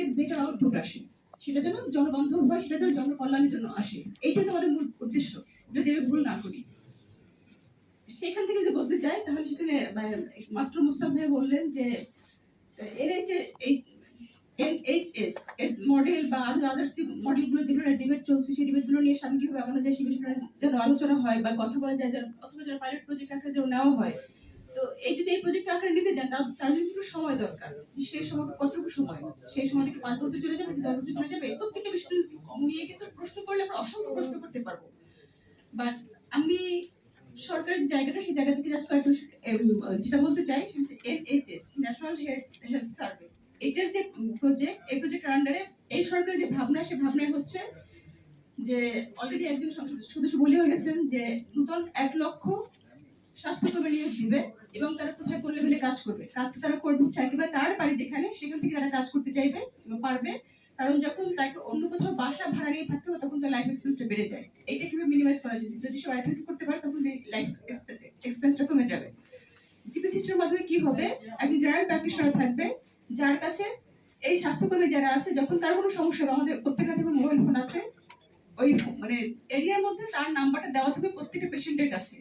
থেকে better output আসে, সেটা যেন জনবান্ধব হয়, সেটা যেন জনকল্যাণের জন্য আসে। এইটাই তো আমাদের মূল উদ্দেশ্য, যদি আমি ভুল না করি। সেখান থেকে যদি বলতে চাই, তাহলে সেখানে মাত্র মুস্তাফ ভাই বললেন যে NHS এর মডেল বা আদার্স মডেলগুলো যেগুলো ডিবেট চলছে, সেই ডিবেটগুলো নিয়ে সামনে কিভাবে আগানো যায়, সেই বিষয়টা যেন আলোচনা হয় বা কথা বলা যায়, অথবা যারা পাইলট প্রজেক্ট আকারে যেন নেওয়া হয়। তো এই যদি এই প্রজেক্ট আকারে নিতে যান, তার জন্য একটু সময় দরকার। সেই সময় কতটুকু সময়, সেই সময়টা কি 5 বছর চলে যাবে, 10 বছর চলে যাবে? প্রত্যেকটা বিষয় নিয়ে কিন্তু প্রশ্ন করলে আমরা অসংখ্য প্রশ্ন করতে পারবো। বাট আমি সরকারের জায়গাটা, সেই জায়গা থেকে জাস্ট যেটা বলতে চাই, NHS ন্যাশনাল হেলথ সার্ভিস, এটার যে প্রজেক্ট, এই প্রজেক্টের আন্ডারে এই সরকারের যে ভাবনা, সে ভাবনায় হচ্ছে যে অলরেডি একজন সদস্য বলেও গেছেন যে নতুন 1 লক্ষ স্বাস্থ্যকর্মী নিয়োগ দিবে এবং তারা কোথায় কোন লেভেলে কাজ করবে, কাজটা তারা করবে হচ্ছে একেবারে তার বাড়ি যেখানে, সেখান থেকে তারা কাজ করতে চাইবে এবং পারবে। কারণ যখন তাকে অন্য কোথাও বাসা ভাড়া নিয়ে থাকতে হবে, তখন তার লাইফ এক্সপেন্সটা বেড়ে যায়। এটা কিভাবে মিনিমাইজ করা যায়? যদি সে বাড়ি থেকে করতে পারে, তখন লাইফ এক্সপেন্সটা কমে যাবে। জিপি সিস্টেমের মাধ্যমে কি হবে, একজন জেনারেল প্র্যাকটিশনার থাকবে, যার কাছে এই স্বাস্থ্যকর্মী যারা আছে, যখন তার কোনো সমস্যা হবে, আমাদের প্রত্যেকের হাতে মোবাইল ফোন আছে, ওই এরিয়ার মধ্যে তার নাম্বারটা দেওয়া থাকবে প্রত্যেকটা পেশেন্টের কাছে।